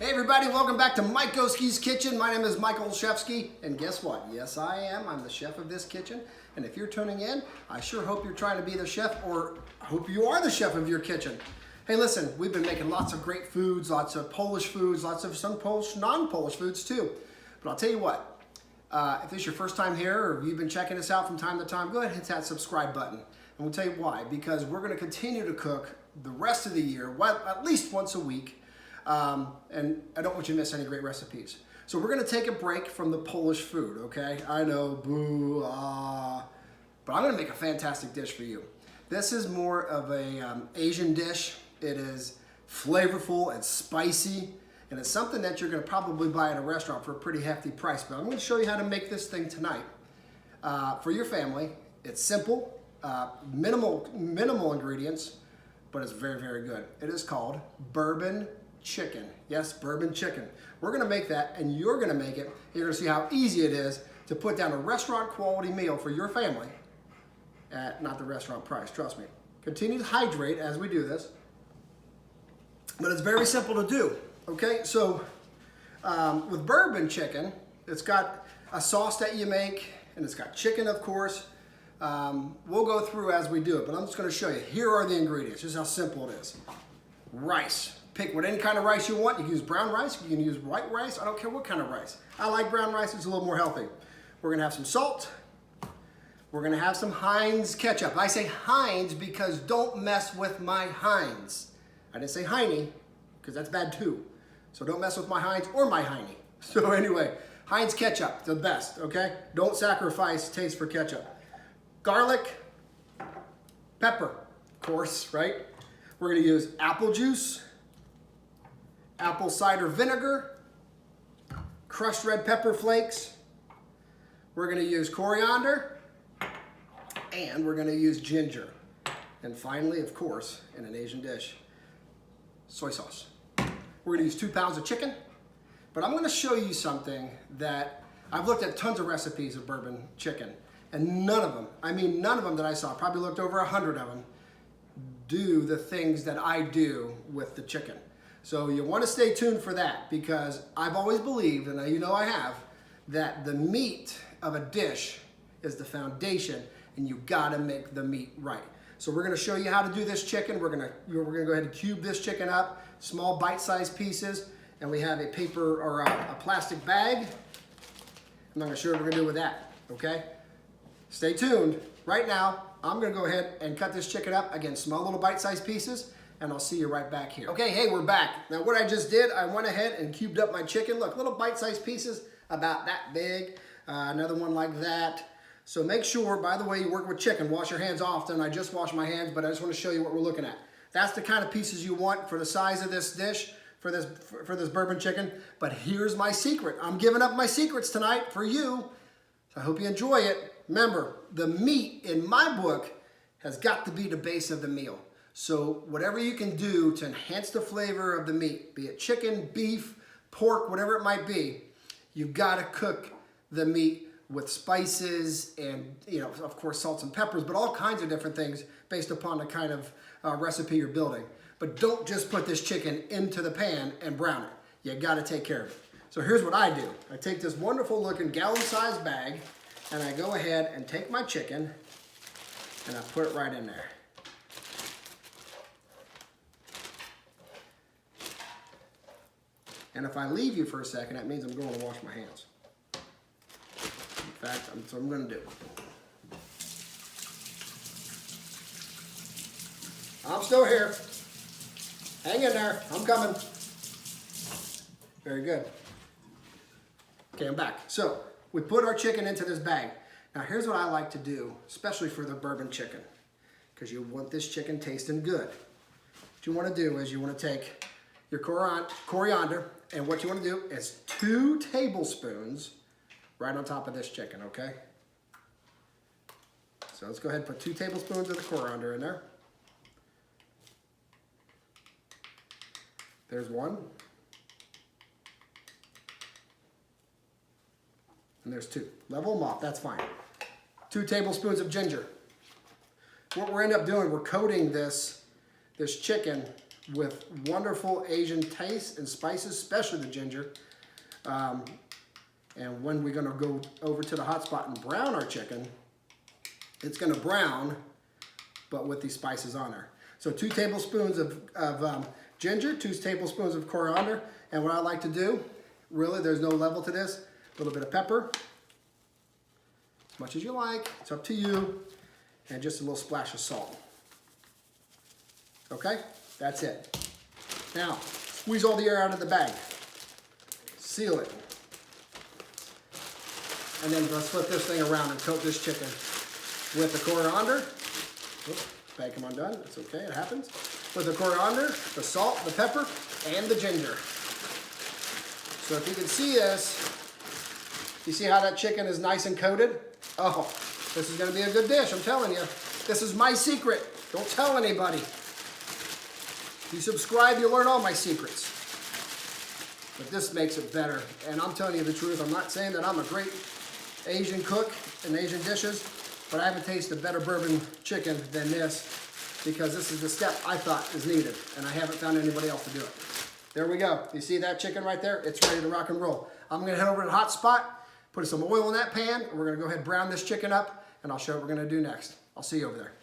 Hey everybody, welcome back to Mike Oski's Kitchen. My name is Michael Olszewski, and guess what? Yes, I am. I'm the chef of this kitchen. And if you're tuning in, I sure hope you're trying to be the chef, or I hope you are the chef of your kitchen. Hey, listen, we've been making lots of great foods, lots of Polish foods, lots of some Polish, non-Polish foods too. But I'll tell you what, if this is your first time here, or you've been checking us out from time to time, go ahead and hit that subscribe button. And we'll tell you why. Because we're going to continue to cook the rest of the year, at least once a week. And I don't want you to miss any great recipes. So we're going to take a break from the Polish food, okay? I know, boo, but I'm going to make a fantastic dish for you. This is more of a Asian dish. It is flavorful and spicy, and it's something that you're going to probably buy at a restaurant for a pretty hefty price. But I'm going to show you how to make this thing tonight for your family. It's simple, minimal ingredients, but it's very, very good. It is called Bourbon Chicken. Yes, Bourbon Chicken. We're gonna make that, and you're gonna make it. You're gonna see how easy it is to put down a restaurant quality meal for your family at not the restaurant price, trust me. Continue to hydrate as we do this, but it's very simple to do, okay? So with Bourbon Chicken, it's got a sauce that you make, and it's got chicken, of course. We'll go through as we do it, but I'm just gonna show you. Here are the ingredients. This is how simple it is. Rice. Pick what any kind of rice you want. You can use brown rice, you can use white rice. I don't care what kind of rice. I like brown rice, it's a little more healthy. We're gonna have some salt. We're gonna have some Heinz ketchup. I say Heinz because don't mess with my Heinz. I didn't say Heine, because that's bad too. So don't mess with my Heinz or my Heine. So anyway, Heinz ketchup, the best, okay? Don't sacrifice taste for ketchup. Garlic, pepper, of course, right? We're gonna use apple juice, apple cider vinegar, crushed red pepper flakes. We're gonna use coriander, and we're gonna use ginger. And finally, of course, in an Asian dish, soy sauce. We're gonna use 2 pounds of chicken, but I'm gonna show you something that I've looked at tons of recipes of bourbon chicken, and none of them, I mean none of them that I saw, probably looked over 100 of them, do the things that I do with the chicken. So you want to stay tuned for that, because I've always believed, and you know I have, that the meat of a dish is the foundation, and you gotta make the meat right. So we're gonna show you how to do this chicken. We're gonna go ahead and cube this chicken up, small bite-sized pieces, and we have a paper or a plastic bag. I'm not gonna show you what we're gonna do with that, okay? Stay tuned. Right now, I'm gonna go ahead and cut this chicken up, again, small little bite-sized pieces, and I'll see you right back here. Okay, hey, we're back. Now what I just did, I went ahead and cubed up my chicken. Look, little bite-sized pieces, about that big. Another one like that. So make sure, by the way, you work with chicken, wash your hands often. I just washed my hands, but I just want to show you what we're looking at. That's the kind of pieces you want for the size of this dish, for this bourbon chicken. But here's my secret. I'm giving up my secrets tonight for you. So I hope you enjoy it. Remember, the meat in my book has got to be the base of the meal. So whatever you can do to enhance the flavor of the meat, be it chicken, beef, pork, whatever it might be, you've got to cook the meat with spices and, you know, of course, salts and peppers, but all kinds of different things based upon the kind of recipe you're building. But don't just put this chicken into the pan and brown it. You got to take care of it. So here's what I do. I take this wonderful looking gallon-sized bag, and I go ahead and take my chicken and I put it right in there. And if I leave you for a second, that means I'm going to wash my hands. In fact, that's what I'm going to do. I'm still here. Hang in there. I'm coming. Very good. Okay, I'm back. So, we put our chicken into this bag. Now, here's what I like to do, especially for the bourbon chicken, because you want this chicken tasting good. What you want to do is you want to take your coriander, and what you want to do is 2 tablespoons right on top of this chicken, okay? So let's go ahead and put 2 tablespoons of the coriander in there. There's 1. And there's 2. Level them off, that's fine. 2 tablespoons of ginger. What we're end up doing, we're coating this chicken with wonderful Asian tastes and spices, especially the ginger. And when we're gonna go over to the hot spot and brown our chicken, it's gonna brown, but with these spices on there. So 2 tablespoons of ginger, 2 tablespoons of coriander, and what I like to do, really, there's no level to this, a little bit of pepper, as much as you like, it's up to you, and just a little splash of salt. Okay, that's it. Now, squeeze all the air out of the bag, seal it, and then let's flip this thing around and coat this chicken with the coriander. Oops, bag come undone, that's okay, it happens. With the coriander, the salt, the pepper, and the ginger. So if you can see this, you see how that chicken is nice and coated? Oh, this is gonna be a good dish, I'm telling you. This is my secret, don't tell anybody. If you subscribe, you'll learn all my secrets. But this makes it better, and I'm telling you the truth, I'm not saying that I'm a great Asian cook in Asian dishes, but I haven't tasted a better bourbon chicken than this, because this is the step I thought is needed, and I haven't found anybody else to do it. There we go. You see that chicken right there? It's ready to rock and roll. I'm gonna head over to the hot spot, put some oil in that pan, and we're gonna go ahead and brown this chicken up, and I'll show you what we're gonna do next. I'll see you over there.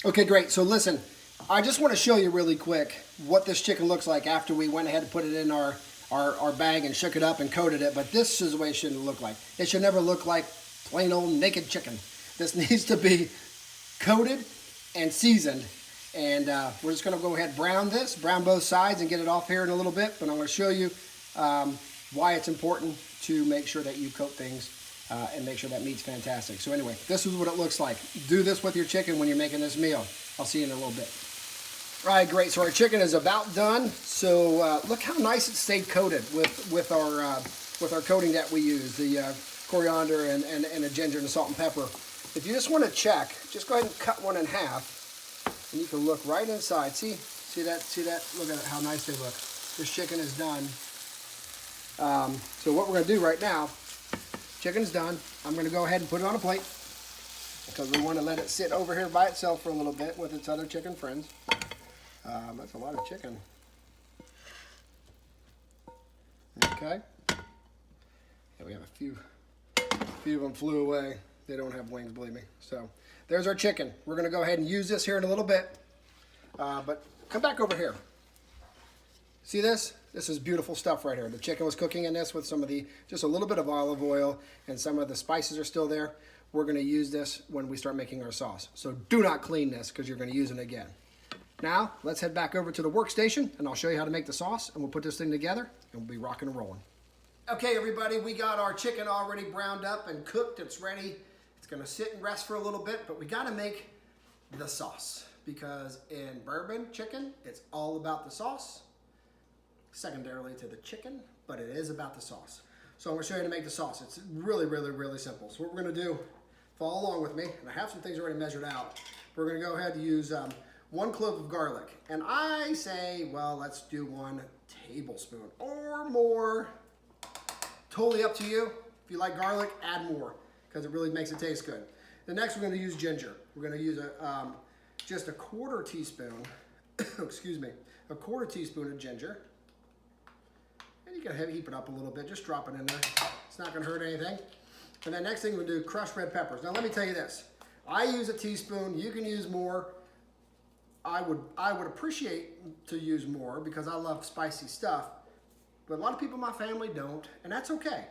Okay, great. So listen, I just wanna show you really quick what this chicken looks like after we went ahead and put it in our bag and shook it up and coated it, but this is the way it should look like. It should never look like plain old naked chicken. This needs to be coated and seasoned, and we're just gonna go ahead and brown both sides and get it off here in a little bit, but I'm gonna show you why it's important to make sure that you coat things and make sure that meat's fantastic. So anyway, this is what it looks like. Do this with your chicken when you're making this meal. I'll see you in a little bit. All right, great, so our chicken is about done. So look how nice it stayed coated with our coating that we use, the coriander and the ginger and the salt and pepper. If you just want to check, just go ahead and cut one in half, and you can look right inside. See that? Look at how nice they look. This chicken is done. So what we're going to do right now, chicken's done. I'm going to go ahead and put it on a plate, because we want to let it sit over here by itself for a little bit with its other chicken friends. That's a lot of chicken. Okay. Yeah, we have a few of them flew away. They don't have wings, believe me. So there's our chicken. We're gonna go ahead and use this here in a little bit. But come back over here. See this? This is beautiful stuff right here. The chicken was cooking in this with just a little bit of olive oil, and some of the spices are still there. We're gonna use this when we start making our sauce. So do not clean this, because you're gonna use it again. Now, let's head back over to the workstation, and I'll show you how to make the sauce, and we'll put this thing together, and we'll be rocking and rolling. Okay, everybody, we got our chicken already browned up and cooked. It's ready. It's gonna sit and rest for a little bit, but we gotta make the sauce, because in bourbon chicken, it's all about the sauce, secondarily to the chicken, but it is about the sauce. So I'm gonna show you how to make the sauce. It's really, really, really simple. So what we're gonna do, follow along with me, and I have some things already measured out. We're gonna go ahead and use 1 clove of garlic. And I say, well, let's do 1 tablespoon or more. Totally up to you. If you like garlic, add more, because it really makes it taste good. The next, we're gonna use ginger. We're gonna use just a 1/4 teaspoon, excuse me, a 1/4 teaspoon of ginger. And you can heap it up a little bit, just drop it in there. It's not gonna hurt anything. And then next thing we'll do, crushed red peppers. Now let me tell you this. I use a teaspoon, you can use more. I would appreciate to use more, because I love spicy stuff, but a lot of people in my family don't, and that's okay.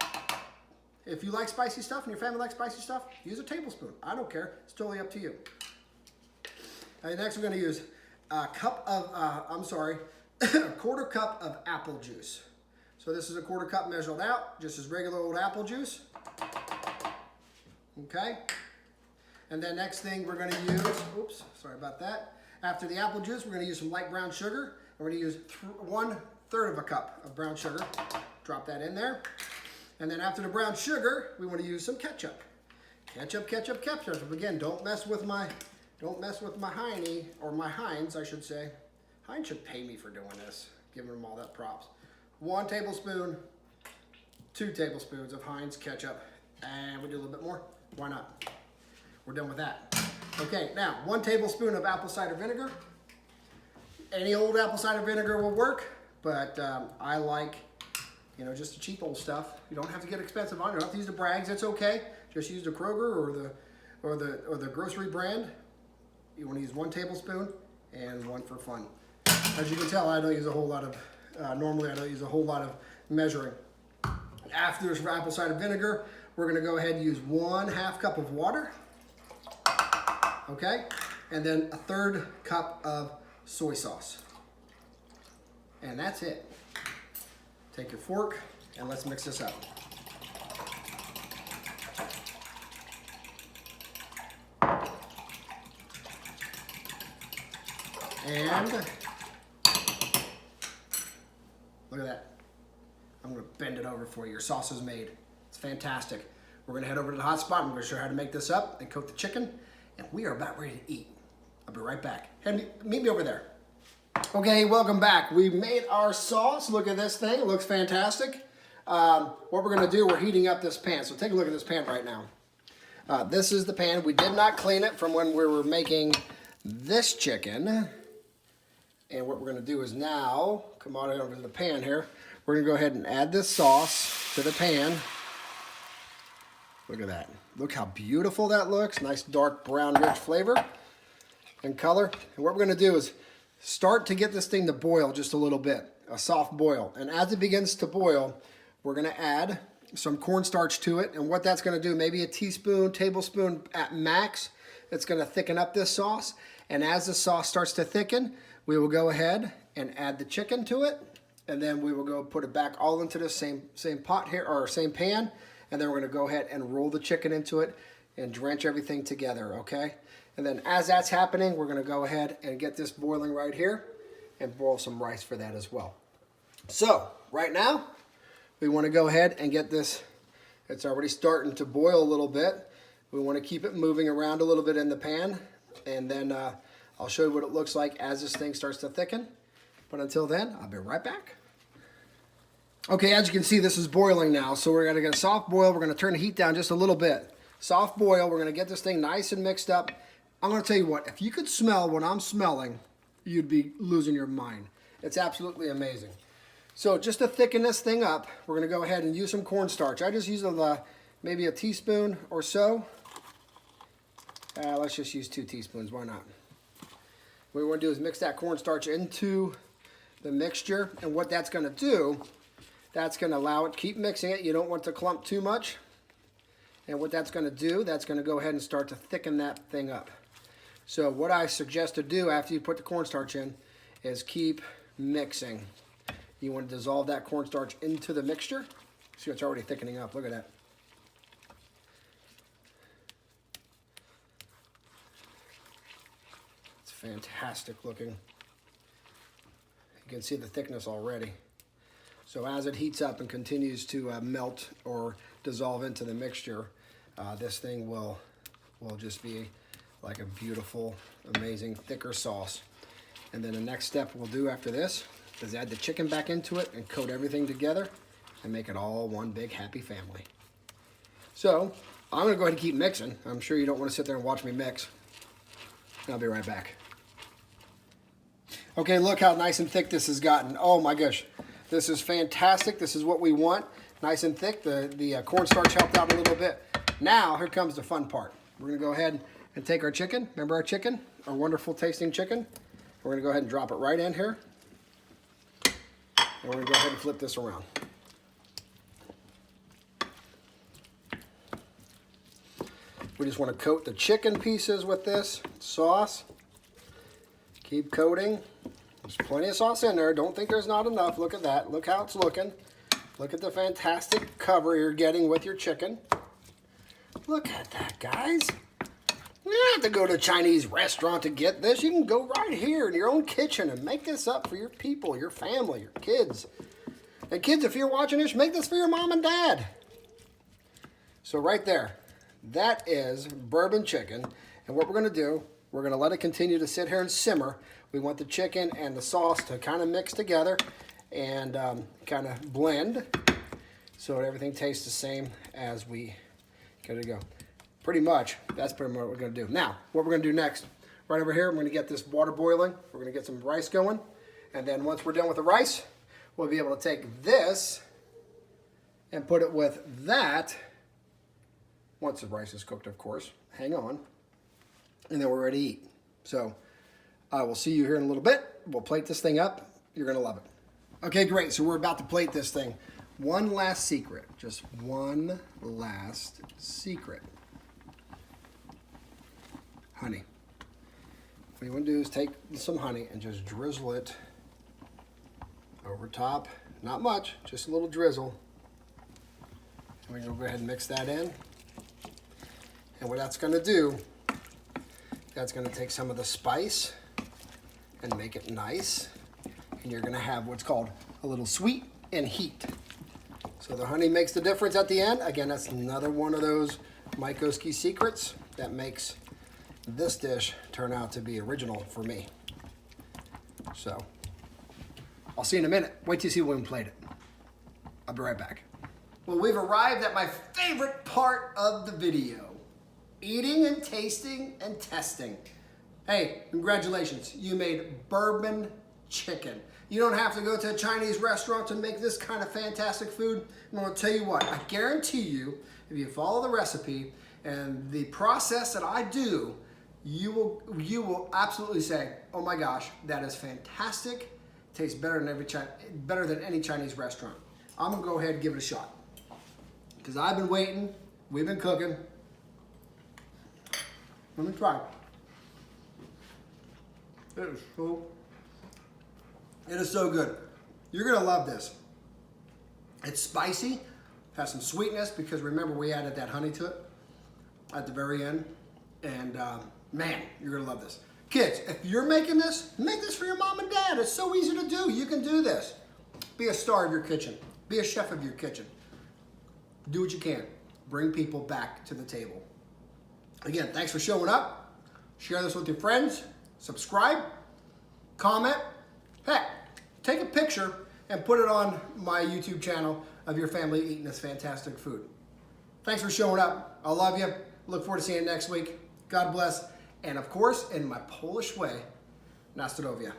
If you like spicy stuff and your family likes spicy stuff, use a tablespoon. I don't care. It's totally up to you. Next, we're going to use a cup of, a 1/4 cup of apple juice. So this is a 1/4 cup measured out, just as regular old apple juice. Okay. And then next thing we're going to use, oops, sorry about that. After the apple juice, we're going to use some light brown sugar. And we're going to use 1/3 of a cup of brown sugar. Drop that in there. And then after the brown sugar, we want to use some ketchup. Ketchup. Again, don't mess with my Hiney, or my Heinz, I should say. Heinz should pay me for doing this, giving them all that props. 1 tablespoon, 2 tablespoons of Heinz ketchup, and we do a little bit more. Why not? We're done with that. Okay, now 1 tablespoon of apple cider vinegar, Any old apple cider vinegar will work, but I like, just the cheap old stuff. You don't have to get expensive on it. You don't have to use the Bragg's. It's okay. Just use the Kroger or the grocery brand. You want to use 1 tablespoon and 1 for fun. As you can tell, I don't use a whole lot of. Normally, I don't use a whole lot of measuring. After this apple cider vinegar, we're going to go ahead and use 1/2 cup of water. Okay, and then 1/3 cup of soy sauce. And that's it. Take your fork and let's mix this up. And look at that. I'm going to bend it over for you. Your sauce is made. It's fantastic. We're going to head over to the hot spot. I'm going to show you how to make this up and cook the chicken. And we are about ready to eat. I'll be right back. Meet me over there. Okay, welcome back. We made our sauce. Look at this thing. It looks fantastic. What we're going to do, we're heating up this pan. So take a look at this pan right now. This is the pan. We did not clean it from when we were making this chicken. And what we're going to do is now, come on over to the pan here. We're going to go ahead and add this sauce to the pan. Look at that. Look how beautiful that looks. Nice dark brown rich flavor and color. And what we're going to do is start to get this thing to boil just a little bit, a soft boil. And as it begins to boil, we're going to add some cornstarch to it. And what that's going to do, maybe a teaspoon, tablespoon at max, it's going to thicken up this sauce. And as the sauce starts to thicken, we will go ahead and add the chicken to it. And then we will go put it back all into the same pot here, or same pan. And then we're going to go ahead and roll the chicken into it and drench everything together, okay? And then as that's happening, we're going to go ahead and get this boiling right here and boil some rice for that as well. So right now, we want to go ahead and get this. It's already starting to boil a little bit. We want to keep it moving around a little bit in the pan. And then I'll show you what it looks like as this thing starts to thicken. But until then, I'll be right back. Okay, as you can see, this is boiling now. So we're going to get a soft boil. We're going to turn the heat down just a little bit. Soft boil. We're going to get this thing nice and mixed up. I'm going to tell you what, if you could smell what I'm smelling, you'd be losing your mind. It's absolutely amazing. So just to thicken this thing up, we're going to go ahead and use some cornstarch. I just use maybe a teaspoon or so. Let's just use 2 teaspoons. Why not? What we want to do is mix that cornstarch into the mixture. And what that's going to do, that's going to allow it, keep mixing it. You don't want to clump too much. And what that's going to do, that's going to go ahead and start to thicken that thing up. So what I suggest to do after you put the cornstarch in is keep mixing. You want to dissolve that cornstarch into the mixture. See, it's already thickening up. Look at that. It's fantastic looking. You can see the thickness already. So as it heats up and continues to melt or dissolve into the mixture, this thing will just be like a beautiful, amazing, thicker sauce. And then the next step we'll do after this is add the chicken back into it and coat everything together and make it all one big happy family. So I'm going to go ahead and keep mixing. I'm sure you don't want to sit there and watch me mix. I'll be right back. Okay, look how nice and thick this has gotten. Oh my gosh, this is fantastic. This is what we want. Nice and thick. The cornstarch helped out a little bit. Now, here comes the fun part. We're going to go ahead and take our chicken. Remember our chicken? Our wonderful tasting chicken? We're going to go ahead and drop it right in here. And we're going to go ahead and flip this around. We just want to coat the chicken pieces with this sauce. Keep coating. There's plenty of sauce in there. Don't think there's not enough. Look at that. Look how it's looking. Look at the fantastic cover you're getting with your chicken. Look at that, guys. You don't have to go to a Chinese restaurant to get this. You can go right here in your own kitchen and make this up for your people, your family, your kids. And kids, if you're watching this, make this for your mom and dad. So right there, that is bourbon chicken. And what we're going to do, we're going to let it continue to sit here and simmer. We want the chicken and the sauce to kind of mix together and kind of blend so everything tastes the same as we go. Pretty much, that's pretty much what we're going to do. Now, what we're going to do next, right over here, I'm going to get this water boiling. We're going to get some rice going. And then once we're done with the rice, we'll be able to take this and put it with that. Once the rice is cooked, of course. Hang on. And then we're ready to eat. So I will see you here in a little bit. We'll plate this thing up. You're going to love it. Okay, great. So we're about to plate this thing. One last secret. Just one last secret. Honey. What you want to do is take some honey and just drizzle it over top. Not much, just a little drizzle. And we're going to go ahead and mix that in. And what that's going to do, that's going to take some of the spice and make it nice. And you're going to have what's called a little sweet and heat. So the honey makes the difference at the end. Again, that's another one of those Mike Oski secrets that makes this dish turn out to be original for me. So I'll see you in a minute. Wait till you see when we plate it. I'll be right back. Well, we've arrived at my favorite part of the video. Eating and tasting and testing. Hey, congratulations. You made bourbon chicken. You don't have to go to a Chinese restaurant to make this kind of fantastic food. And I'm gonna tell you what, I guarantee you, if you follow the recipe and the process that I do, you will absolutely say, oh my gosh, that is fantastic. Tastes better than any Chinese restaurant. I'm gonna go ahead and give it a shot. Because I've been waiting, we've been cooking. Let me try. It is so good. You're gonna love this. It's spicy, has some sweetness because remember we added that honey to it at the very end. And man, you're gonna love this. Kids, if you're making this, make this for your mom and dad. It's so easy to do. You can do this. Be a star of your kitchen. Be a chef of your kitchen. Do what you can. Bring people back to the table. Again, thanks for showing up. Share this with your friends. Subscribe. Comment. Heck, take a picture and put it on my YouTube channel of your family eating this fantastic food. Thanks for showing up. I love you. Look forward to seeing you next week. God bless. And of course, in my Polish way, na zdrowie.